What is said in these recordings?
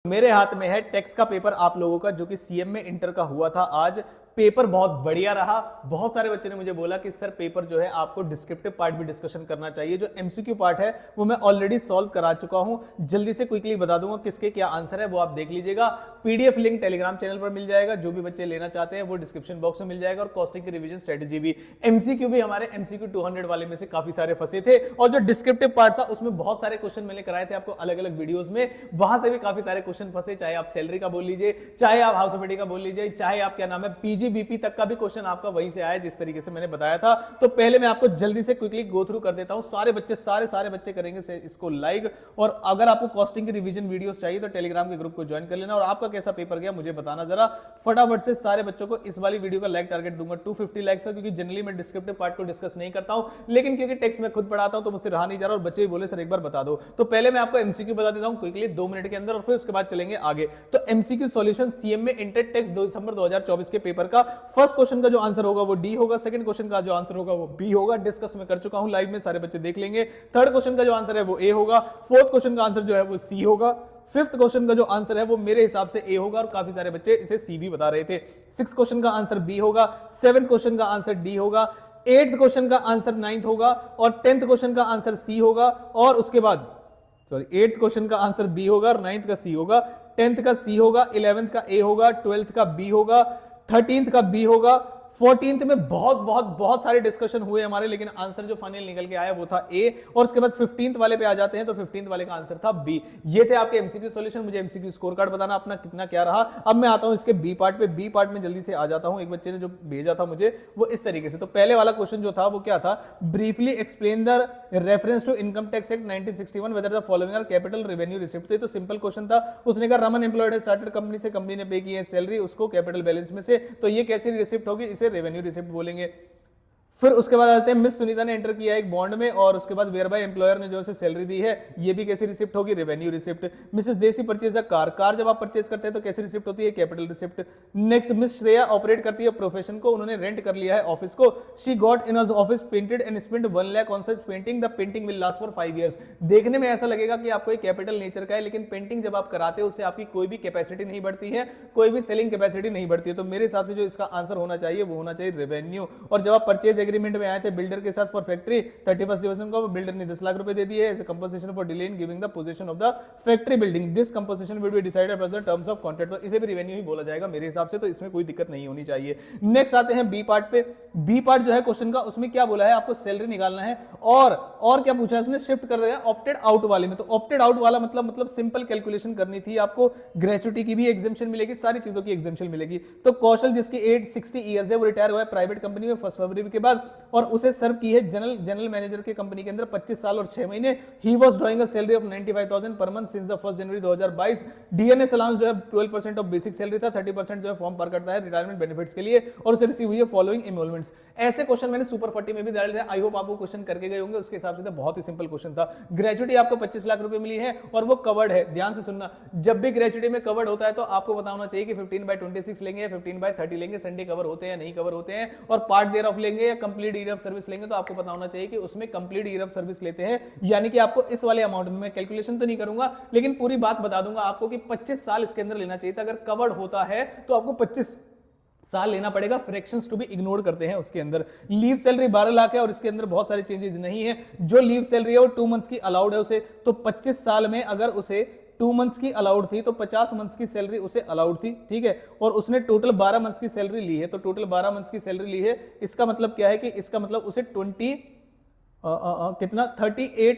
मेरे हाथ में है टेक्स्ट का पेपर आप लोगों का, जो कि सीएम में इंटर का हुआ था आज। पेपर बहुत बढ़िया रहा। बहुत सारे बच्चों ने मुझे बोला कि सर पेपर जो है आपको डिस्क्रिप्टिव पार्ट भी डिस्कशन करना चाहिए। जो एमसीक्यू पार्ट है वो मैं ऑलरेडी सॉल्व करा चुका हूं, जल्दी से क्विकली बता दूंगा किसके क्या आंसर है, वो आप देख लीजिएगा। पीडीएफ लिंक टेलीग्राम चैनल पर मिल जाएगा, जो भी बच्चे लेना चाहते हैं वो डिस्क्रिप्शन बॉक्स में मिल जाएगा। और कॉस्टिंग की रिवीजन स्ट्रेटेजी भी, एमसीक्यू भी हमारे एमसीक्यू 200 वाले में से काफी सारे फंसे थे। और जो डिस्क्रिप्टिव पार्ट था उसमें बहुत सारे क्वेश्चन मैंने कराए थे आपको अलग अलग वीडियोस में, वहां से भी काफी सारे क्वेश्चन फंसे। चाहे आप सैलरी का बोल लीजिए, चाहे आप हाउस ऑफ का बोल लीजिए, चाहे आप क्या नाम है पीजीबीपी तक का भी क्वेश्चन आपका वहीं से आया जिस तरीके से मैंने बताया था। तो पहले मैं आपको जल्दी से क्विकली गो थ्रू कर देता हूं। सारे बच्चे करेंगे इसको लाइक। और अगर आपको कॉस्टिंग की रिवीजन वीडियोस चाहिए तो टेलीग्राम के ग्रुप को ज्वाइन कर लेना। और आपका कैसा पेपर गया मुझे बताना जरा फटाफट से। सारे बच्चों को इस वाली वीडियो का लाइक टारगेट दूंगा 250 लाइक्स का, क्योंकि जनरली मैं डिस्क्रिप्टिव पार्ट को डिस्कस नहीं करता हूं, लेकिन क्योंकि टेक्स्ट में खुद पढ़ाता हूं तो मुझसे रहा नहीं जा रहा। और बच्चे भी बोले सर एक बार बता दो, तो पहले मैं आपको एमसीक्यू बता देता हूं क्विकली 2 मिनट के अंदर, और फिर उसके बाद चलेंगे आगे। तो एमसीक्यू सॉल्यूशन सीएम में इंटर टेक्स्ट 2 दिसंबर 2024 के पेपर का फर्स्ट क्वेश्चन का जो आंसर होगा वो डी होगा, सेकंड क्वेश्चन का जो आंसर होगा वो बी होगा। डिस्कस में कर चुका हूं लाइव में, सारे बच्चे देख लेंगे। थर्ड क्वेश्चन का जो आंसर है वो ए होगा, फोर्थ क्वेश्चन का आंसर जो है वो सी होगा, फिफ्थ क्वेश्चन का जो आंसर है वो मेरे हिसाब से ए होगा, और काफी सारे बच्चे इसे सी भी बता रहे थे। सिक्स क्वेश्चन का आंसर बी होगा, सेवेंथ क्वेश्चन का आंसर डी होगा, एट्थ क्वेश्चन का आंसर नाइन्थ होगा, और 10th क्वेश्चन का आंसर सी होगा। और उसके बाद एट्थ क्वेश्चन का आंसर बी होगा और 9th का सी होगा, 10th का सी होगा, 11th का ए होगा, 12th का बी होगा, 13th का बी होगा, 14th में बहुत सारे डिस्कशन हुए हमारे, लेकिन आंसर जो फाइनल निकल के आया वो था ए। और उसके बाद 15th वाले पे आ जाते हैं, तो 15th वाले का आंसर था बी। ये थे आपके एमसीक्यू सॉल्यूशन। मुझे एमसीक्यू स्कोर कार्ड बताना अपना कितना क्या रहा। अब मैं आता हूं इसके बी पार्ट पे। बी पार्ट में जल्दी से आ जाता हूं। एक बच्चे ने जो भेजा था मुझे वो इस तरीके से। तो पहले वाला क्वेश्चन जो था वो क्या था, briefly explain the reference to income tax act 1961 whether the following are capital revenue receipt. तो सिंपल क्वेश्चन था। उसने कहा रमन एम्प्लॉयड स्टार्टेड कंपनी से, कंपनी ने पे की है सैलरी उसको कैपिटल बैलेंस में से, तो ये कैसी रिसिप्ट होगी, इसे रेवेन्यू रिसिप्ट बोलेंगे। फिर उसके बाद आते हैं मिस सुनीता ने एंटर किया एक बॉन्ड में, और उसके बाद वेयर बाय एम्प्लॉयर ने जो है सैलरी दी है, ये भी कैसी रिसिप्ट होगी, रेवेन्यू रिसिप्ट। मिसेस देसी परचेज अ कार, कार जब आप परचेज करते हैं तो कैसी रिसिप्ट होती है, capital receipt. Next miss Shreya operate करती है प्रोफेशन को, उन्होंने रेंट कर लिया है ऑफिस को। She got in office painted and spent 1 lakh on such painting, the painting will last for 5 years। देखने में ऐसा लगेगा कि आपको एक कैपिटल नेचर का है, लेकिन पेंटिंग जब आप कराते हो उससे आपकी कोई भी कैपेसिटी नहीं बढ़ती है, कोई भी सेलिंग कैपेसिटी नहीं बढ़ती है। तो मेरे हिसाब से जो इसका आंसर होना चाहिए वो होना चाहिए रेवेन्यू। और जब आप परचेज एग्रीमेंट में आए थे बिल्डर के साथ फॉर फैक्ट्री 31 दिसंबर को, बिल्डर ने 10 लाख रुपए दे दिए as compensation for delay in giving the position of the factory building. This compensation will be decided as the terms of contract. तो इसे भी रेवेन्यू ही बोला जाएगा मेरे हिसाब से, तो इसमें कोई दिक्कत नहीं होनी चाहिए। नेक्स्ट आते हैं बी पार्ट पे। बी पार्ट जो है क्वेश्चन का, उसमें क्या बोला है, आपको सैलरी निकालना है, और क्या पूछा है उसने, शिफ्ट कर दिया ऑप्टेड आउट वाले में। तो ऑप्टेड आउट वाला मतलब सिंपल कैलकुलेशन करनी थी आपको। ग्रेचुटी की भी एग्जेम्पशन मिलेगी, सारी चीजों की एग्जेम्पशन मिलेगी। तो कौशल जिसकी एज 60 ईयर्स है, वो रिटायर हुआ है प्राइवेट कंपनी में 1 फरवरी के बाद, और उसे सर्व की है जनरल मैनेजर के कंपनी के अंदर 25 साल और 6 महीने। He was drawing a salary of 95,000 per month since the 1 January 2022। DNS allowance जो है 12% ऑफ बेसिक सैलरी था, 30% जो है फॉर्म पर करता है रिटायरमेंट बेनिफिट्स के लिए, और उसे रिसीव हुई है फॉलोइंग एमोलमेंट्स। ऐसे क्वेश्चन मैंने सुपर 40 में भी डाले थे। आई होप आपको क्वेश्चन करके गए होंगे, उसके हिसाब से बहुत ही सिंपल क्वेश्चन था। ग्रेजुटी आपको 25 लाख रुपए मिली है और वो कवर्ड है। ध्यान से सुनना, जब भी ग्रेजुटी में कवर्ड होता है तो आपको बताना चाहिए कि 15/26 लेंगे या 15/30 लेंगे, संडे कवर होते हैं या नहीं कवर होते हैं, और पार्ट देयर ऑफ लेंगे या कंप्लीट ईयर ऑफ सर्विस लेंगे, तो आपको बताना चाहिए कि उसमें कंप्लीट ईयर ऑफ सर्विस लेते हैं। यानी कि आपको इस वाले अमाउंट में, मैं कैलकुलेशन तो नहीं करूंगा लेकिन पूरी बात बता दूंगा आपको कि 25 साल इसके अंदर लेना चाहिए था। अगर कवर्ड होता है तो आपको 25 साल लेना पड़ेगा। फ्रैक्शंस टू भी इग्नोर करते हैं उसके अंदर। लीव सैलरी 12 लाख है और इसके अंदर बहुत सारे चेंजेस नहीं है। जो लीव सैलरी है वो 2 मंथ्स की अलाउड है उसे, तो 25 साल में अगर उसे 2 मंथ्स की अलाउड थी तो 50 मंथ्स की सैलरी उसे अलाउड थी, ठीक है। और उसने टोटल 12 मंथ्स की सैलरी ली है, तो टोटल 12 मंथ्स की सैलरी ली है। इसका मतलब क्या है कि इसका मतलब उसे 38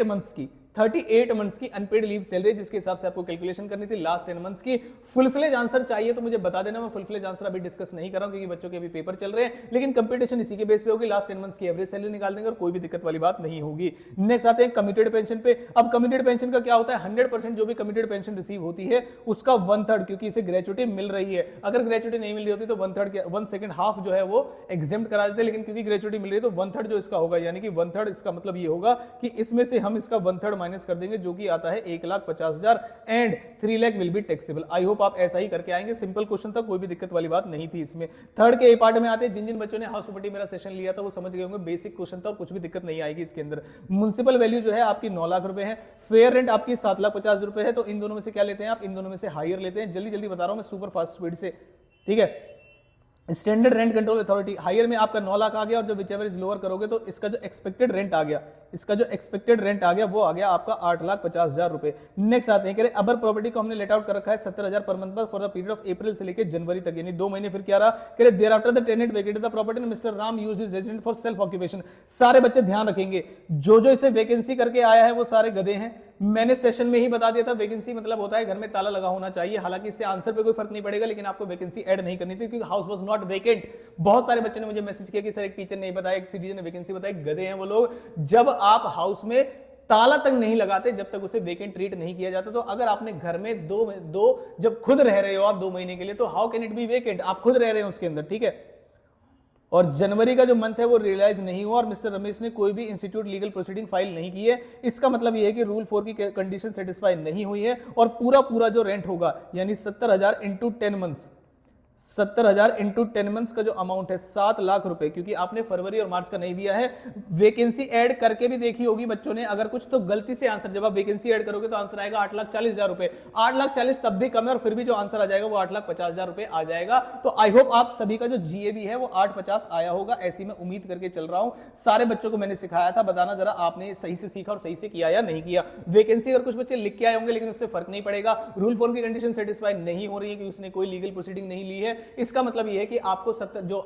मंथ्स की 38 मंथ्स की अनपेड लीव सैलरी, जिसके हिसाब से आपको कैलकुलेशन करनी थी लास्ट 10 मंथ्स की। फुल फ्लेज आंसर चाहिए तो मुझे बता देना, मैं फुल फ्लेज आंसर अभी डिस्कस नहीं कर रहा हूं क्योंकि बच्चों के अभी पेपर चल रहे हैं, लेकिन कंपटीशन इसी के बेस पे होगी। लास्ट 10 मंथ्स की एवरेज सैलरी निकाल देंगे और कोई भी दिक्कत वाली बात नहीं होगी। नेक्स्ट आते हैं कमिटेड पेंशन पे। अब कमिटेड पेंशन का क्या होता है, 100% जो भी कमिटेड पेंशन रिसीव होती है उसका 1/3, क्योंकि इसे ग्रेचुटी मिल रही है। अगर ग्रेचुटी नहीं मिल रही होती तो 1/3 हाफ जो है वो एग्जेम्प्ट करा देते, लेकिन क्योंकि ग्रेचुटी मिल रही है तो 1/3 जो इसका होगा, यानी कि 1/3 इसका मतलब ये होगा कि इसमें से हम इसका 1/3 माइनस कर देंगे जो कि आता है 1,50,000 and 3 lakh will be taxable. I hope आप ऐसा ही करके आएंगे, सिंपल क्वेश्चन था, कोई भी दिक्कत वाली बात नहीं थी इसमें। थर्ड के ए पार्ट में आते हैं, जिन जिन बच्चों ने हाउस प्रॉपर्टी मेरा सेशन लिया था वो समझ गए होंगे, बेसिक क्वेश्चन था, कुछ भी दिक्कत नहीं आएगी इसके अंदर। म्युनिसिपल वैल्यू जो है आपकी 9 लाख रुपए है, फेयर रेंट आपकी 7,50,000 रुपए है, तो इन दोनों में से क्या लेते हैं आप? इन दोनों में से हायर लेते हैं। जल्दी जल्दी बता रहा हूं मैं सुपर फास्ट स्पीड से, ठीक है। Standard rent control authority higher में आपका 9 लाख आ गया, और जो विचएवर इज लोअर करोगे तो इसका जो एक्सपेक्टेड रेंट आ गया, इसका जो एक्सपेक्टेड रेंट आ गया वो आ गया आपका 8,50,000 रुपए। नेक्स्ट आते हैं, कह रहे अबर प्रॉपर्टी को हमने लेट आउट कर रखा है 70,000 पर मंथ पर for the period of April से लेकर जनवरी तक, यानी 2 महीने। फिर क्या रहा? कह रहे there after the tenant vacated the property and mister Ram used his resident for self occupation. सारे बच्चे ध्यान रखेंगे, जो जो इसे वैकेंसी करके आया है वो सारे गधे हैं। मैंने सेशन में ही बता दिया था वैकेंसी मतलब होता है घर में ताला लगा होना चाहिए। हालांकि इससे आंसर पे कोई फर्क नहीं पड़ेगा, लेकिन आपको वैकेंसी ऐड नहीं करनी थी क्योंकि हाउस वाज नॉट वेकेंट। बहुत सारे बच्चों ने मुझे मैसेज किया कि सर एक टीचर ने बताया, एक सिटीजन ने वैकेंसी बताई। गधे हैं वो लोग। जब आप हाउस में ताला तक नहीं लगाते, जब तक उसे वेकेंट ट्रीट नहीं किया जाता, तो अगर आपने घर में दो जब खुद रह रहे हो आप 2 महीने के लिए, तो how can it be vacant? आप खुद रह रहे हो उसके अंदर, ठीक है। और जनवरी का जो मंथ है वो रियलाइज नहीं हुआ और मिस्टर रमेश ने कोई भी इंस्टीट्यूट लीगल प्रोसीडिंग फाइल नहीं की है। इसका मतलब ये है कि रूल 4 की कंडीशन सेटिस्फाई नहीं हुई है, और पूरा जो रेंट होगा यानी 70,000 इंटू 10 मंथ्स, 70,000 इंटू 10 मंथ्स का जो अमाउंट है 7 लाख रुपए, क्योंकि आपने फरवरी और मार्च का नहीं दिया है। वैकेंसी ऐड करके भी देखी होगी बच्चों ने, अगर कुछ तो गलती से आंसर, जब आप वैकेंसी ऐड करोगे तो आंसर आएगा 8,40,000 रुपए। 8,40,000 तब भी कम है, और फिर भी जो आंसर आ जाएगा वो 8,50,000 रुपए आ जाएगा। तो आई होप आप सभी का जो जीएबी है वो 850 आया होगा, ऐसी मैं उम्मीद करके चल रहा हूं। सारे बच्चों को मैंने सिखाया था, बताना जरा आपने सही से सीखा और सही से किया या नहीं किया। वैकेंसी अगर कुछ बच्चे लिख के आए होंगे लेकिन उससे फर्क नहीं पड़ेगा, रूल 4 की कंडीशन सेटिस्फाई नहीं हो रही है कि उसने कोई लीगल प्रोसीडिंग नहीं ली है, इसका मतलब ये है कि आपको जो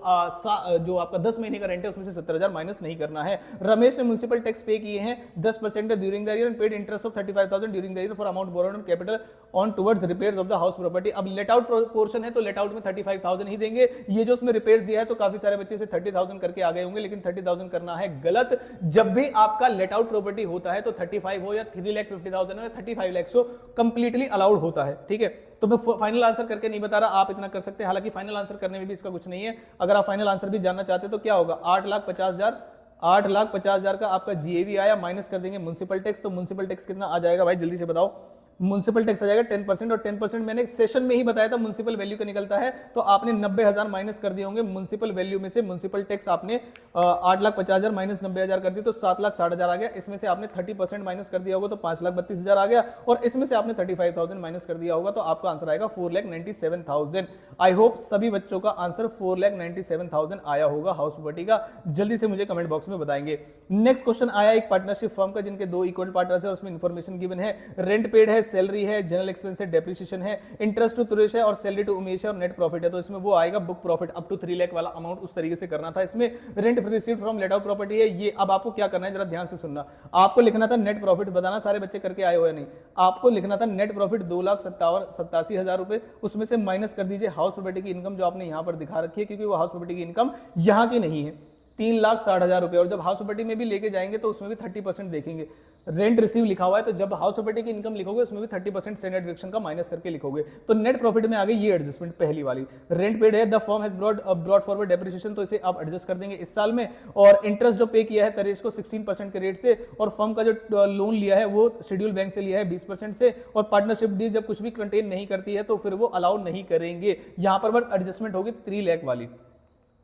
आपका 10 महीने का रेंट है उसमें से 70,000 माइनस नहीं करना है। रमेश ने म्युनिसिपल टैक्स पे किए हैं 10% during the year and paid interest of 35,000 during the year for amount borrowed on capital on towards repairs of the house property. अब लेट आउट पोर्शन है तो लेट आउट में 35,000 ही देंगे। ये जो उसमें रिपेयर्स दिया है तो काफी सारे बच्चे से 30,000 करके आ गए होंगे, लेकिन 30,000 करना है गलत। जब भी आपका लेट आउट प्रॉपर्टी होता है तो 35 हो या 3,50,000 हो या 35 लाख हो, कंप्लीटली अलाउड होता है, ठीक है। तो मैं फाइनल आंसर करके नहीं बता रहा, आप इतना कर सकते हैं। हालांकि फाइनल आंसर करने में भी इसका कुछ नहीं है। अगर आप फाइनल आंसर भी जानना चाहते हैं तो क्या होगा, 8,50,000 का आपका जीएवी आया, माइनस कर देंगे म्युनिसिपल टैक्स। तो म्युनिसिपल टैक्स कितना आ जाएगा भाई, जल्दी से बताओ। म्युनिसिपल टैक्स आ जाएगा 10%, और 10% मैंने सेशन में ही बताया था म्युनिसिपल वैल्यू का निकलता है। तो आपने 90,000 माइनस कर दिए होंगे म्युनिसिपल वैल्यू में से। म्युनिसिपल टैक्स आपने 8,50,000 माइनस 90,000 कर दी तो 7,60,000 आ गया। इसमें से आपने 30% माइनस कर दिया होगा तो 5,32,000 आ गया, और इसमें से आपने 35,000 माइनस कर दिया होगा तो आपका आंसर आएगा 4,97,000। आई होप सभी बच्चों का आंसर 4,97,000 आया होगा हाउस प्रॉपर्टी का। जल्दी से मुझे कमेंट बॉक्स में बताएंगे। नेक्स्ट क्वेश्चन आया एक पार्टनरशिप फर्म का जिनके 2 इक्वल पार्टनर्स है, उसमें इंफॉर्मेशन गिवन है। रेंट पेड है, सैलरी है, जनरल एक्सपेंस है, डेप्रिसिएशन है, इंटरेस्ट टू तुरेश है, और सैलरी टू उमेश है, और नेट प्रॉफिट है। तो इसमें वो आएगा book profit up to 3 lakh वाला अमाउंट, उस तरीके से करना था। इसमें rent received from let out property है ये। अब आपको क्या करना है जरा ध्यान से सुनना। आपको लिखना था नेट प्रॉफिट, बताना सारे बच्चे करके आए हो या नहीं। आपको लिखना था नेट प्रॉफिट 2,87,000 रुपए, उसमें से माइनस कर दीजिए हाउस प्रॉपर्टी की इनकम जो आपने यहां पर दिखा रखी है, क्योंकि वो हाउस प्रॉपर्टी की इनकम यहां की नहीं है, 3,60,000 रुपए। और जब हाउस प्रॉपर्टी में भी लेके जाएंगे तो उसमें भी 30% देखेंगे। रेंट रिसीव लिखा हुआ है तो जब हाउस प्रॉपर्टी की इनकम लिखोगे उसमें भी 30% स्टैंडर्ड डिडक्शन का माइनस करके लिखोगे। तो नेट प्रॉफिट में आ गई ये एडजस्टमेंट पहली वाली। रेंट पेड है, the firm has brought forward depreciation, तो इसे आप एडजस्ट कर देंगे इस साल में। और इंटरेस्ट जो पे किया है तरेश को 16% के रेट से, और फर्म का जो लोन लिया है वो शेड्यूल बैंक से लिया है 20% से। और पार्टनरशिप डील जब कुछ भी कंटेन नहीं करती है तो फिर वो अलाउ नहीं करेंगे। यहां पर बस एडजस्टमेंट होगी 3 लाख वाली।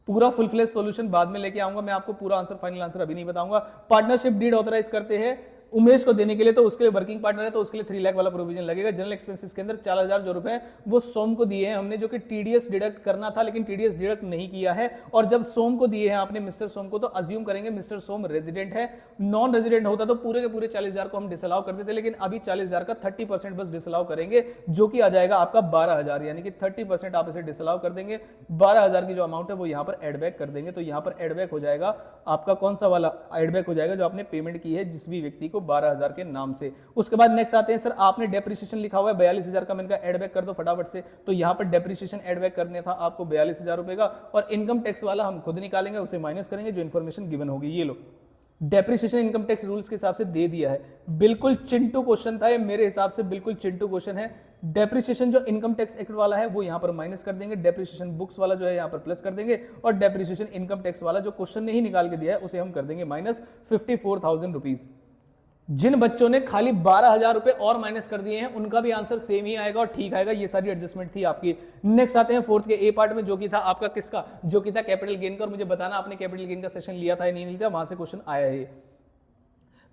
पूरा फुल फ्लेज सॉल्यूशन बाद में लेके आऊंगा मैं आपको, पूरा आंसर फाइनल आंसर अभी नहीं बताऊंगा। पार्टनरशिप डीड ऑथराइज करते हैं उमेश को देने के लिए, तो उसके लिए वर्किंग पार्टनर है तो उसके लिए 3 लाख वाला प्रोविजन लगेगा। जनरल एक्सपेंसेस के अंदर 4,000 जो रुपए वो सोम को दिए हैं हमने, जो कि टीडीएस डिडक्ट करना था लेकिन टीडीएस डिडक्ट नहीं किया है। और जब सोम को दिए हैं आपने मिस्टर सोम को, तो अज्यूम करेंगे मिस्टर सोम रेजिडेंट है। नॉन रेजिडेंट होता तो पूरे के पूरे 40,000 को हम डिसअलाउ कर देते, लेकिन अभी 40,000 का 30% बस डिसअलाउ करेंगे, जो कि आ जाएगा आपका 12,000, यानी कि 30% आप इसे डिसअलाउ कर देंगे। 12,000 की जो अमाउंट है वो यहां पर एडबैक कर देंगे। तो यहां पर एडबैक हो जाएगा आपका कौन सा वाला एडबैक हो जाएगा, जो आपने पेमेंट की है जिस भी व्यक्ति को 12,000 के नाम से। उसके बाद नेक्स्ट आते हैं, सर आपने डेप्रिसिएशन लिखा हुआ है 42,000 का, मैंने कहा एडबैक कर दो फटाफट से। तो यहां पर डेप्रिसिएशन एडबैक करने था आपको 42,000 रुपए का, और इनकम टैक्स वाला हम खुद निकालेंगे, उसे माइनस करेंगे जो इन्फॉर्मेशन गिवन होगी। ये लो डेप्रिसिएशन इनकम टैक्स रूल्स के हिसाब से दे दिया है। बिल्कुल चिंटू क्वेश्चन था ये, मेरे हिसाब से बिल्कुल चिंटू क्वेश्चन है। डेप्रिसिएशन जो इनकम टैक्स एक्ट वाला है वो यहां पर माइनस कर देंगे, डेप्रिसिएशन बुक्स वाला जो है यहां पर प्लस कर देंगे, और डेप्रिसिएशन इनकम टैक्स वाला जो क्वेश्चन नहीं निकाल के दिया है उसे हम कर देंगे माइनस 54,000 रुपीज। जिन बच्चों ने खाली 12,000 रुपए और माइनस कर दिए हैं उनका भी आंसर सेम ही आएगा और ठीक आएगा। ये सारी एडजस्टमेंट थी आपकी। नेक्स्ट आते हैं फोर्थ के ए पार्ट में, जो कि था आपका किसका, जो कि था कैपिटल गेन का। और मुझे बताना आपने कैपिटल गेन का सेशन लिया था या नहीं लिया था, वहां से क्वेश्चन आया है।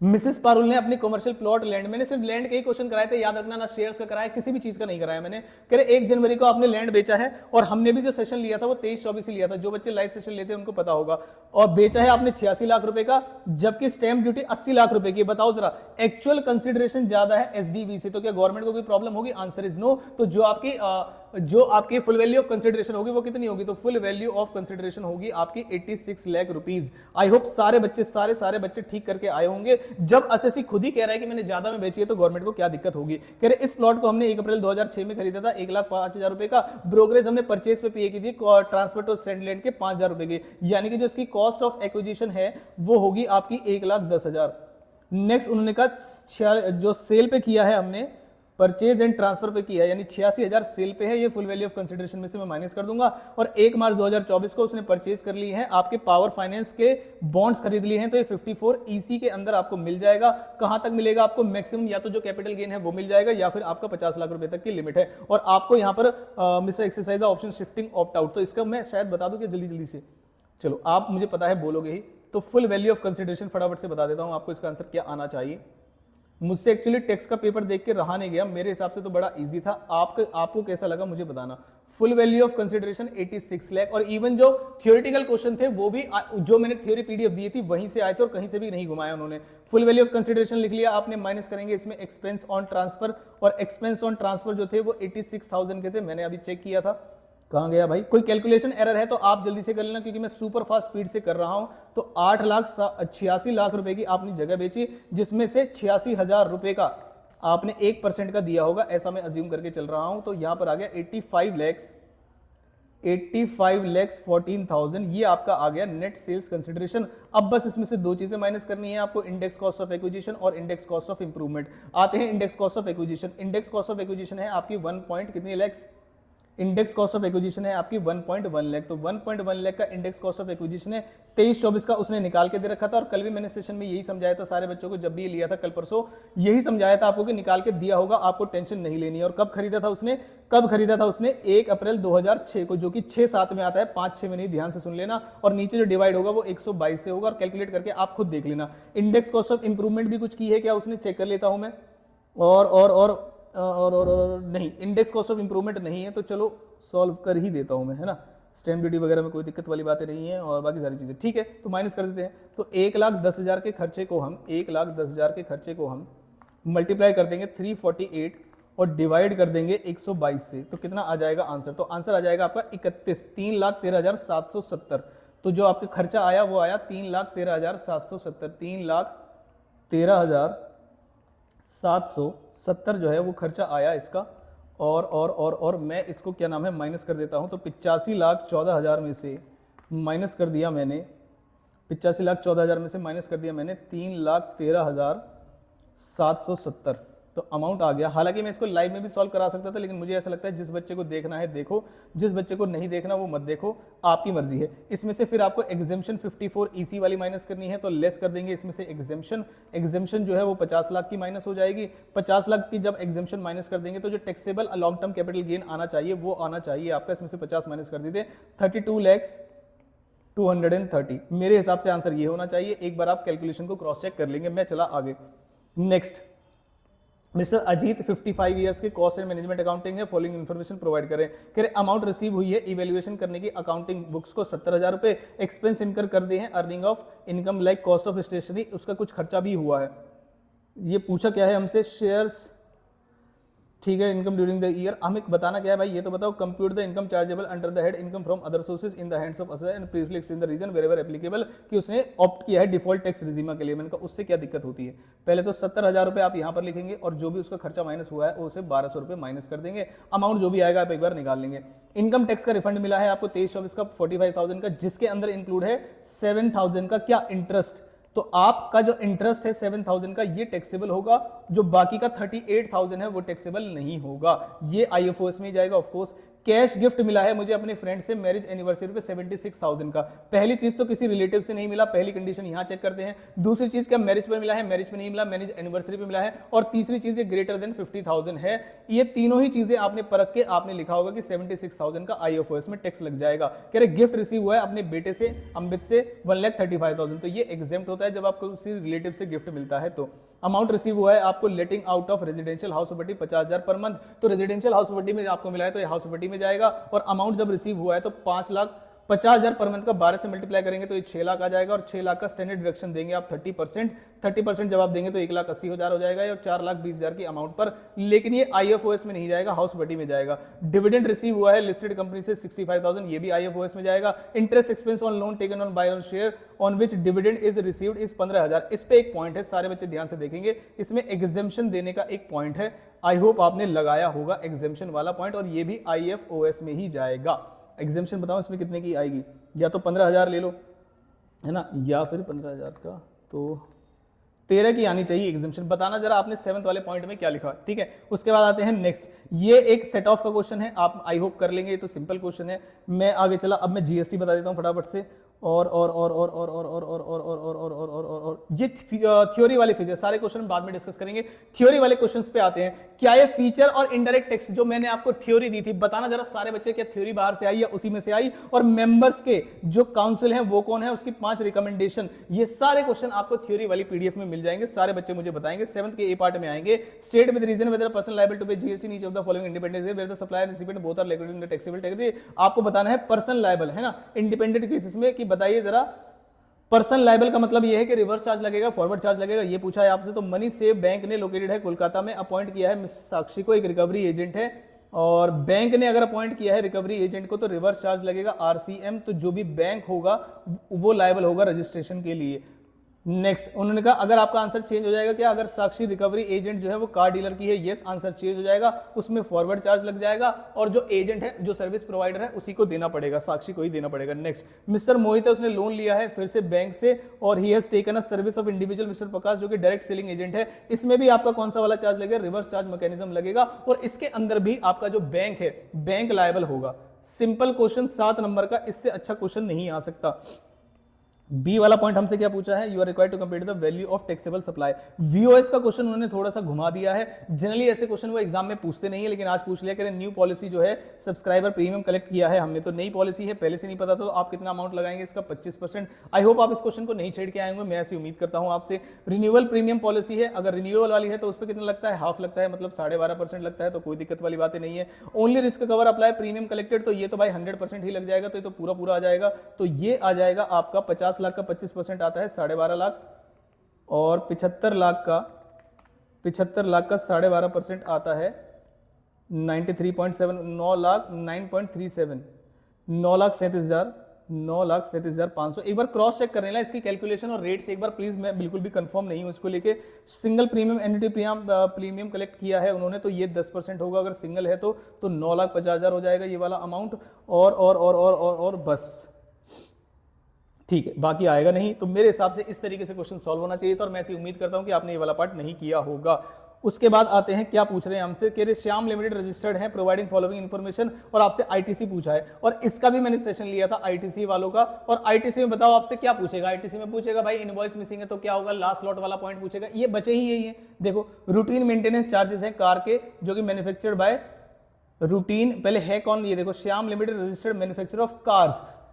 मिसेस पारुल ने अपनी कमर्शियल प्लॉट लैंड, मैंने सिर्फ लैंड के ही क्वेश्चन कराए थे, याद रखना, ना शेयर्स का कराया, किसी भी चीज का नहीं कराया मैंने। कह रहे 1 जनवरी को आपने लैंड बेचा है, और हमने भी जो सेशन लिया था वो 23-24 ही लिया था, जो बच्चे लाइव सेशन लेते हैं उनको पता होगा। और बेचा है आपने 86 लाख रुपए का, जबकि स्टैंप ड्यूटी 80 लाख रुपए की। बताओ जरा, एक्चुअल कंसिडरेशन ज्यादा है एसडीवी से, तो क्या गवर्नमेंट को कोई प्रॉब्लम होगी? Answer is no. तो जो आपकी फुल वैल्यू ऑफ कंसिडरेशन होगी वो कितनी होगी? तो फुल वैल्यू ऑफ कंसिडरेशन होगी आपकी 86 लाख रुपीज। आई होप सारे बच्चे ठीक करके आए होंगे। जब एसएससी खुद ही कह रहा है कि मैंने ज्यादा में बेची है तो गवर्नमेंट को क्या दिक्कत होगी? कह रहे इस प्लॉट को हमने 1 अप्रैल 2006 में खरीदा था 1,05,000 रुपए का। ब्रोकरेज हमने परचेज पे पे की थी ट्रांसफर टू सेंड के 5,000 रुपए की, यानी कि जो इसकी कॉस्ट ऑफ एक्विजिशन है वो होगी आपकी 1,10,000। नेक्स्ट उन्होंने कहा जो सेल पे किया है हमने, परचेज एंड ट्रांसफर पे किया है, यानी 86,000 सेल पे है, ये फुल वैल्यू ऑफ कंसिडरेशन में से मैं माइनस कर दूंगा। और 1 मार्च 2024 को उसने परचेज कर ली है आपके पावर फाइनेंस के बॉन्ड्स खरीद लिए हैं, तो ये 54 ईसी के अंदर आपको मिल जाएगा। कहां तक मिलेगा आपको? मैक्सिमम या तो जो कैपिटल गेन है वो मिल जाएगा, या फिर आपका 50 लाख रुपए तक की लिमिट है। और आपको यहां पर mister exercise option shifting opt out, तो इसका मैं शायद बता दूं कि जल्दी से, चलो आप मुझे पता है बोलोगे ही, तो फुल वैल्यू ऑफ कंसिडरेशन फटाफट से बता देता हूं आपको, इसका आंसर क्या आना चाहिए। मुझसे एक्चुअली टेक्स्ट का पेपर देख के रहा नहीं गया, मेरे हिसाब से तो बड़ा इजी था। आपको कैसा लगा मुझे बताना। Full value of consideration 86 lakh, और इवन जो थियोरेटिकल क्वेश्चन थे वो भी जो मैंने थ्योरी पीडीएफ दी थी वहीं से आए थे, और कहीं से भी नहीं घुमाया उन्होंने। फुल वैल्यू ऑफ कंसिडरेशन लिख लिया आपने, माइनस करेंगे इसमें एक्सपेंस ऑन ट्रांसफर, और एक्सपेंस ऑन ट्रांसफर जो थे वो 86,000 के थे, मैंने अभी चेक किया था। कहां गया भाई? कोई कैलकुलेशन एरर है तो आप जल्दी से कर लेना, क्योंकि मैं सुपर फास्ट स्पीड से कर रहा हूं। तो 8,86 लाख रुपए की आपने जगह बेची, जिसमें से 86,000 रुपए का आपने 1% का दिया होगा, ऐसा मैं अज्यूम करके चल रहा हूं। तो यहां पर आ गया 85 lakhs 14,000, ये आपका आ गया नेट सेल्स कंसिडरेशन। अब बस इसमें से 2 चीजें माइनस करनी है आपको, इंडेक्स कॉस्ट ऑफ एक्विजिशन और इंडेक्स कॉस्ट ऑफ इंप्रूवमेंट। आते हैं index cost of acquisition. Index cost of acquisition है आपकी 1 कितनी lakhs, index cost of acquisition है आपकी 1.1 लाख। तो 1.1 लाख का इंडेक्स कॉस्ट ऑफ एक्विजिशन है। 23-24 का उसने निकाल के दे रखा था, और कल भी मैंने सेशन में यही समझाया था सारे बच्चों को, जब भी लिया था कल परसों यही समझाया था आपको कि निकाल के दिया होगा, आपको टेंशन नहीं लेनी है। और कब खरीदा था उसने? 1 अप्रैल 2006 को, जो कि 6-7 में आता है, 5-6 में नहीं, ध्यान से सुन लेना। और नीचे जो डिवाइड होगा वो 122 से होगा, और कैलकुलेट करके आप खुद देख लेना। इंडेक्स कॉस्ट ऑफ इंप्रूवमेंट भी कुछ की है क्या उसने? चेक कर लेता हूं मैं। और नहीं, इंडेक्स कॉस्ट ऑफ इंप्रूवमेंट नहीं है, तो चलो सॉल्व कर ही देता हूं मैं, है ना। स्टैम्प ड्यूटी वगैरह में कोई दिक्कत वाली बातें नहीं है, और बाकी सारी चीजें ठीक है, तो माइनस कर देते हैं। तो 1,10,000 के खर्चे को हम 1,10,000 के खर्चे को हम मल्टीप्लाई कर देंगे 348 और डिवाइड कर देंगे 122 से, तो कितना आ जाएगा आंसर? तो आंसर आ जाएगा आपका 3,13,770। तो जो आपका खर्चा आया वो आया 3,13,770, 3,13,770 जो है वो खर्चा आया इसका। और मैं इसको क्या नाम है माइनस कर देता हूं। तो 85,14,000 में से माइनस कर दिया मैंने, 85,14,000 में से माइनस कर दिया मैंने 3,13,770, तो अमाउंट आ गया। हालांकि मैं इसको लाइव में भी सॉल्व करा सकता था, लेकिन मुझे ऐसा लगता है जिस बच्चे को देखना है देखो, जिस बच्चे को नहीं देखना वो मत देखो, आपकी मर्जी है। इसमें से फिर आपको एग्जेम्पशन 54 ईसी वाली माइनस करनी है, तो लेस कर देंगे इसमें से एग्जेम्पशन जो है वो 50 लाख की माइनस हो जाएगी। 50 लाख की जब एग्जेम्पशन माइनस कर देंगे तो जो taxable long term capital gain आना चाहिए वो आना चाहिए आपका, इसमें से 50 माइनस कर दीजिए, 32,230। मेरे हिसाब से आंसर ये होना चाहिए। एक बार आप कैलकुलेशन को क्रॉस चेक कर लेंगे। मैं चला आगे। नेक्स्ट, मिस्टर अजीत 55 ईयर्स के कॉस्ट एंड मैनेजमेंट अकाउंटिंग है, फॉलोइंग इन्फॉर्मेशन प्रोवाइड करें। कह रहे अमाउंट रिसीव हुई है इवेल्युएशन करने की अकाउंटिंग बुक्स को 70,000 रुपए, एक्सपेंस इनकर कर दिए हैं earning of income like cost of stationery, उसका कुछ खर्चा भी हुआ है। ये पूछा क्या है हमसे? शेयर्स, ठीक है, इनकम ड्यूरिंग द ईयर। हमें बताना क्या है भाई, ये तो बताओ। Compute the income chargeable under the head income from other sources in the hands of assessor and briefly explain the reason wherever applicable, कि उसने ऑप्ट किया है डिफॉल्ट टैक्स रिजीमा के लिए। मैंने कहा उससे क्या दिक्कत होती है? पहले तो 70,000 रुपए आप यहां पर लिखेंगे, और जो भी उसका खर्चा माइनस हुआ है उसे 1,200 रुपए माइनस कर देंगे। अमाउंट जो भी आएगा आप एक बार निकाल लेंगे। इनकम टैक्स का रिफंड मिला है आपको 23-24 का 45,000 का, जिसके अंदर इंक्लूड है 7,000 का क्या? इंटरेस्ट। तो आपका जो इंटरेस्ट है 7,000 का ये टैक्सेबल होगा, जो बाकी का 38,000 है वो टैक्सेबल नहीं होगा। ये आईएफओएस में जाएगा ऑफ कोर्स। कैश गिफ्ट मिला है मुझे अपने फ्रेंड से मैरिज एनिवर्सरी पे 76,000 का। पहली चीज तो किसी रिलेटिव से नहीं मिला, पहली कंडीशन यहां चेक करते हैं। दूसरी चीज क्या मैरिज पर मिला है, मैरिज पे नहीं मिला, मैरिज एनिवर्सरी पे मिला है। और तीसरी चीज ये ग्रेटर देन 50,000 है। ये तीनों ही चीजें आपने परख के आपने लिखा होगा कि 76,000 का IFOS में टैक्स लग जाएगा। कह रहे गिफ्ट रिसीव हुआ है अपने बेटे से अमित से 1,35,000, तो ये एग्जेम्प्ट होता है जब आपको किसी रिलेटिव से गिफ्ट मिलता है। तो अमाउंट रिसीव हुआ है आपको लेटिंग out of residential house property 50,000 per month, तो रेजिडेंशियल हाउस प्रॉपर्टी में आपको मिला है तो ये हाउस प्रॉपर्टी में जाएगा। और अमाउंट जब रिसीव हुआ है तो 5,50,000 पर मंथ का 12 से मल्टीप्लाई करेंगे तो ये 6 लाख आ जाएगा। और 6 लाख का स्टैंडर्ड डिडक्शन देंगे आप 30% जब आप देंगे तो 1,80,000 हो जाएगा और 4,20,000 की अमाउंट पर। लेकिन ये IFOS में नहीं जाएगा, हाउस प्रॉपर्टी में जाएगा। डिविडेंड रिसीव हुआ है लिस्टेड कंपनी से 65,000, ये भी IFOS में जाएगा। Interest expense on loan taken on buy on share on which dividend is received is 15,000। इस पे एक पॉइंट है, सारे बच्चे ध्यान से देखेंगे, इसमें एग्जेम्पशन देने का एक पॉइंट है। आई होप आपने लगाया होगा एग्जेम्पशन वाला पॉइंट, और ये भी IFOS में ही जाएगा। एग्जेम्पशन बताओ इसमें कितने की आएगी, या तो 15,000 ले लो है ना, या फिर 15,000 का तो 13 की आनी चाहिए एग्जेम्पशन। बताना जरा आपने 7th वाले पॉइंट में क्या लिखा, ठीक है। उसके बाद आते हैं नेक्स्ट, ये एक सेट ऑफ का क्वेश्चन है, आप आई होप कर लेंगे, ये तो सिंपल क्वेश्चन है। मैं आगे चला, अब मैं GST बता देता हूं फटाफट से। और ये थ्योरी वाले फीचर, सारे क्वेश्चन बाद में डिस्कस करेंगे। थ्योरी वाले क्वेश्चंस पे आते हैं। क्या ये फीचर और इनडायरेक्ट टैक्स जो मैंने आपको थ्योरी दी थी, बताना जरा सारे बच्चे क्या थ्योरी बाहर से आई या उसी में से आई, और मेंबर्स के जो काउंसिल है वो कौन है, उसकी 5 रिकमेंडेशन, ये सारे क्वेश्चन आपको थ्योरी वाली PDF में मिल जाएंगे। सारे बच्चे मुझे बताएंगे। 7th के A पार्ट में आएंगे। State with reason whether person liable to pay GST in each of the following independent where the supplier recipient both are liquid in the taxable tax. आपको बताना है पर्सन लायबल है ना, इंडिपेंडेंट केसेस में, कि बताइए जरा पर्सन लायबल का मतलब यह है कि रिवर्स चार्ज लगेगा, फॉरवर्ड चार्ज लगेगा, ये पूछा है आपसे। तो मनी सेव बैंक ने लोकेटेड है कोलकाता में, अपॉइंट किया है मिस साक्षी को, एक रिकवरी एजेंट है, और बैंक ने अगर अपॉइंट किया है रिकवरी एजेंट को तो रिवर्स चार्ज लगेगा RCM। तो जो भी बैंक होगा वो लायबल होगा रजिस्ट्रेशन के लिए। नेक्स्ट उन्होंने कहा अगर आपका आंसर चेंज हो जाएगा, क्या अगर साक्षी रिकवरी एजेंट जो है वो कार डीलर की है, यस आंसर चेंज हो जाएगा, उसमें फॉरवर्ड चार्ज लग जाएगा, और जो एजेंट है जो सर्विस प्रोवाइडर है उसी को देना पड़ेगा, साक्षी को ही देना पड़ेगा। नेक्स्ट मिस्टर मोहित है, उसने लोन लिया है फिर से बैंक से, और he has taken a service of individual mister Prakash जो कि डायरेक्ट सेलिंग एजेंट है। इसमें भी आपका कौन सा वाला चार्ज लगेगा, रिवर्स चार्ज मैकेनिज्म लगेगा, और इसके अंदर भी आपका जो बैंक है बैंक लायबल होगा। सिंपल क्वेश्चन 7 नंबर का, इससे अच्छा क्वेश्चन नहीं आ सकता। बी वाला पॉइंट हमसे क्या पूछा है, you are required to compute the value of taxable supply. VOS का क्वेश्चन उन्होंने थोड़ा सा घुमा दिया है। जनरली ऐसे क्वेश्चन वो एग्जाम में पूछते नहीं है, लेकिन आज पूछ लिया। कह रहे न्यू पॉलिसी जो है सब्सक्राइबर प्रीमियम कलेक्ट किया है हमने, तो नई पॉलिसी है, पहले से नहीं पता, तो आप कितना अमाउंट लगाएंगे इसका 25%। आई होप आप इस क्वेश्चन को नहीं छेड़ के आएंगे, मैं ऐसी उम्मीद करता हूं आपसे। रिन्यूअल प्रीमियम पॉलिसी है, अगर रिन्यूअल वाली है तो उस पर कितना लगता है, हाफ लगता है, मतलब 12.5% लगता है, तो कोई दिक्कत वाली बातें नहीं है। Only risk cover apply premium collected, तो ये तो भाई 100% ही लग जाएगा, तो ये तो पूरा आ जाएगा। तो ये आ जाएगा आपका 50 लाख का 25% आता है 12.5 लाख, और 75 लाख का 12.5% आता है 93.7, 9 लाख 9.37, 9,37,500। एक बार क्रॉस चेक कर लेना इसकी कैलकुलेशन और रेट से एक बार प्लीज, मैं बिल्कुल भी कंफर्म नहीं हूं इसको लेके। Single premium annuity premium collect किया है उन्होंने, तो ये 10% होगा अगर सिंगल है तो 9,50,000 हो जाएगा ये वाला अमाउंट, और बस ठीक है, बाकी आएगा नहीं। तो मेरे हिसाब से इस तरीके से क्वेश्चन सॉल्व होना चाहिए था, और मैं ऐसी उम्मीद करता हूं कि आपने ये वाला पार्ट नहीं किया होगा। उसके बाद आते हैं, क्या पूछ रहे हैं हमसे, कह रहे श्याम लिमिटेड रजिस्टर्ड है प्रोवाइडिंग फॉलोइंग इन्फॉर्मेशन, और आपसे ITC पूछा है, और इसका भी मैंने सेशन लिया था ITC वालों का। और ITC में बताओ आपसे क्या पूछेगा, ITC में पूछेगा भाई इनवॉइस मिसिंग है तो क्या होगा, लास्ट लॉट वाला पॉइंट पूछेगा। ये बचे ही यही है, देखो रूटीन मेंटेनेंस चार्जेस है कार के जो कि मैन्युफैक्चर्ड बाय रूटीन, पहले है कौन, ये देखो Shyam limited registered manufacturer of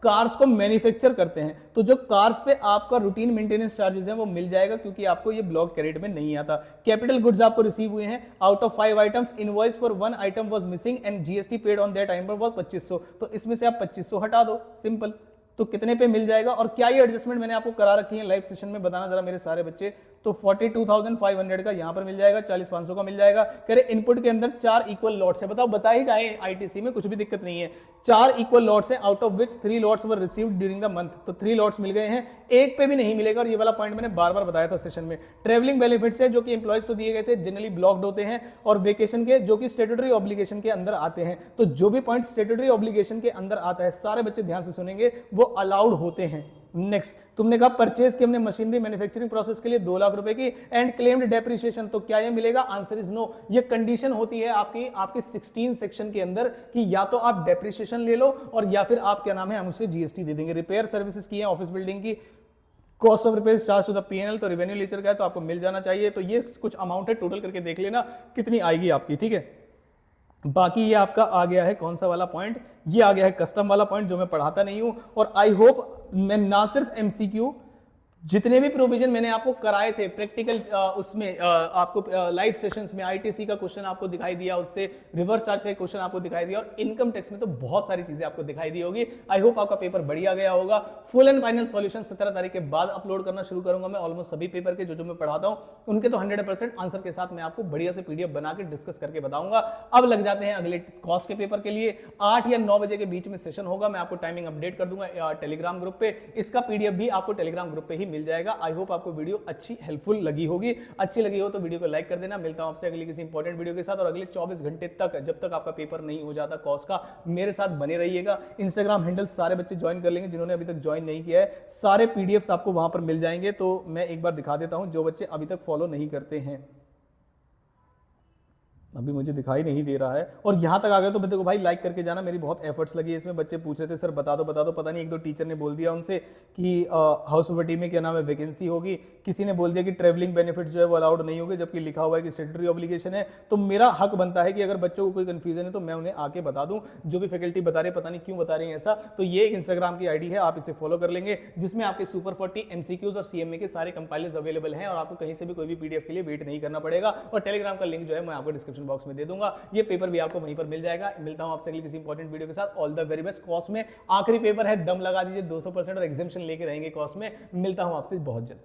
cars को मैन्युफैक्चर करते हैं, तो जो कार्स पे आपका रूटीन मेंटेनेंस चार्जेस हैं वो मिल जाएगा, क्योंकि आपको ये ब्लॉक क्रेडिट में नहीं आता। कैपिटल गुड्स आपको रिसीव हुए हैं, out of 5 items invoice for 1 item was missing and GST paid on that item was 2500, तो इसमें से आप 2500 हटा दो, सिंपल। तो कितने पे मिल जाएगा, और क्या ये एडजस्टमेंट मैंने आपको करा रखी है लाइव सेशन में, बताना जरा मेरे सारे बच्चे। तो 42,500 का यहां पर मिल जाएगा, 40,500 का मिल जाएगा। कह रहे इनपुट के अंदर 4 इक्वल लॉट्स है, बताओ बता ही गए ITC में, कुछ भी दिक्कत नहीं है। 4 इक्वल लॉट्स है, out of which 3 lots were received during the month, तो 3 लॉट्स मिल गए हैं, एक पे भी नहीं मिलेगा। और ये वाला पॉइंट मैंने बार बार बताया था सेशन में। ट्रेवलिंग बेनिफिट्स है जो कि एम्प्लॉयज को दिए गए थे, जनरली ब्लॉक्ड होते हैं, और वेकेशन के जो कि स्टेट्यूटरी ऑब्लिगेशन के अंदर आते हैं। तो जो भी पॉइंट स्टेट्यूटरी ऑब्लिगेशन के अंदर आता है, सारे बच्चे ध्यान से सुनेंगे, वो अलाउड होते हैं। नेक्स्ट, तुमने कहा परचेज की हमने मशीनरी मैन्युफैक्चरिंग प्रोसेस के लिए 2 लाख रुपए की एंड क्लेम्ड डेप्रिसिएशन, तो क्या ये मिलेगा? Answer is no. ये कंडीशन होती है आपकी 16 सेक्शन के अंदर कि या तो आप डेप्रिसिएशन ले लो और या फिर आप क्या नाम है हम उसे जीएसटी दे देंगे। रिपेयर सर्विसेज की है ऑफिस बिल्डिंग की, cost of repair charge to the PNL, तो रेवेन्यू लेचर का है तो आपको मिल जाना चाहिए। तो ये कुछ अमाउंट है, टोटल करके देख लेना कितनी आएगी आपकी, ठीक है। बाकी ये आपका आ गया है कौन सा वाला पॉइंट, ये आ गया है कस्टम वाला पॉइंट जो मैं पढ़ाता नहीं हूं। और आई होप मैं ना सिर्फ एमसीक्यू, जितने भी प्रोविजन मैंने आपको कराए थे प्रैक्टिकल, उसमें आपको लाइव सेशंस में आईटीसी का क्वेश्चन आपको दिखाई दिया, उससे रिवर्स चार्ज का क्वेश्चन आपको दिखाई दिया, और इनकम टैक्स में तो बहुत सारी चीजें आपको दिखाई दी होगी। आई होप आपका पेपर बढ़िया गया होगा। फुल एंड फाइनल सॉल्यूशन 17 तारीख के बाद अपलोड करना शुरू करूंगा मैं ऑलमोस्ट सभी पेपर के जो मैं पढ़ाता हूं उनके, तो 100% आंसर के साथ मैं आपको बढ़िया से पीडीएफ बना के डिस्कस करके बताऊंगा। अब लग जाते हैं अगले कॉस्ट के पेपर के लिए। 8 या 9 बजे के बीच में सेशन होगा, मैं आपको टाइमिंग अपडेट कर दूंगा टेलीग्राम ग्रुप पे। इसका पीडीएफ भी आपको टेलीग्राम ग्रुप पे ही मिल जाएगा। आई होप आपको वीडियो अच्छी हेल्पफुल लगी होगी। अच्छी लगी हो तो वीडियो को लाइक कर देना। मिलता हूं आपसे अगली किसी इंपॉर्टेंट वीडियो के साथ, और अगले 24 घंटे तक जब तक आपका पेपर नहीं हो जाता कॉस्ट का, मेरे साथ बने रहिएगा। इंस्टाग्राम हैंडल सारे बच्चे ज्वाइन कर लेंगे, जिन्होंने अभी तक ज्वाइन नहीं किया है सारे पीडीएफ्स आपको वहां पर मिल जाएंगे। तो मैं एक बार दिखा देता हूं जो बच्चे अभी तक फॉलो नहीं करते हैं, अभी मुझे दिखाई नहीं दे रहा है, और यहां तक आ गए तो देखो भाई लाइक करके जाना, मेरी बहुत एफर्ट्स लगी है इसमें। बच्चे पूछ रहे थे सर बता दो, पता नहीं एक दो टीचर ने बोल दिया उनसे कि हाउस ऑफ में क्या नाम है वैकेंसी होगी, किसी ने बोल दिया कि ट्रेवलिंग बेनिफिट्स जो है वो अलाउड नहीं होंगे, जबकि लिखा हुआ है कि स्टेटरी ऑब्लिगेशन है। तो मेरा हक बनता है कि अगर बच्चों को कोई कंफ्यूजन है तो मैं उन्हें आके बता दूं। जो भी फैकल्टी बता रहे पता नहीं क्यों बता रहे हैं ऐसा, तो ये एक इंस्टाग्राम की आईडी है, आप इसे फॉलो कर लेंगे, जिसमें आपके सुपर 40 एमसीक्यूज और सीएमए के सारे कंपाइलर्स अवेलेबल हैं, और आपको कहीं से भी कोई भी पीडीएफ के लिए वेट नहीं करना पड़ेगा। और टेलीग्राम का लिंक जो है मैं आपको डिस्क्रिप्शन बॉक्स में दे दूंगा, ये पेपर भी आपको वहीं पर मिल जाएगा। मिलता हूं आपसे अगली किसी इंपॉर्टेंट वीडियो के साथ। All the very best. Cost में आखिरी पेपर है, दम लगा दीजिए, 200% और एग्जामिशन लेके रहेंगे कॉस्ट में। मिलता हूं आपसे बहुत जल्द।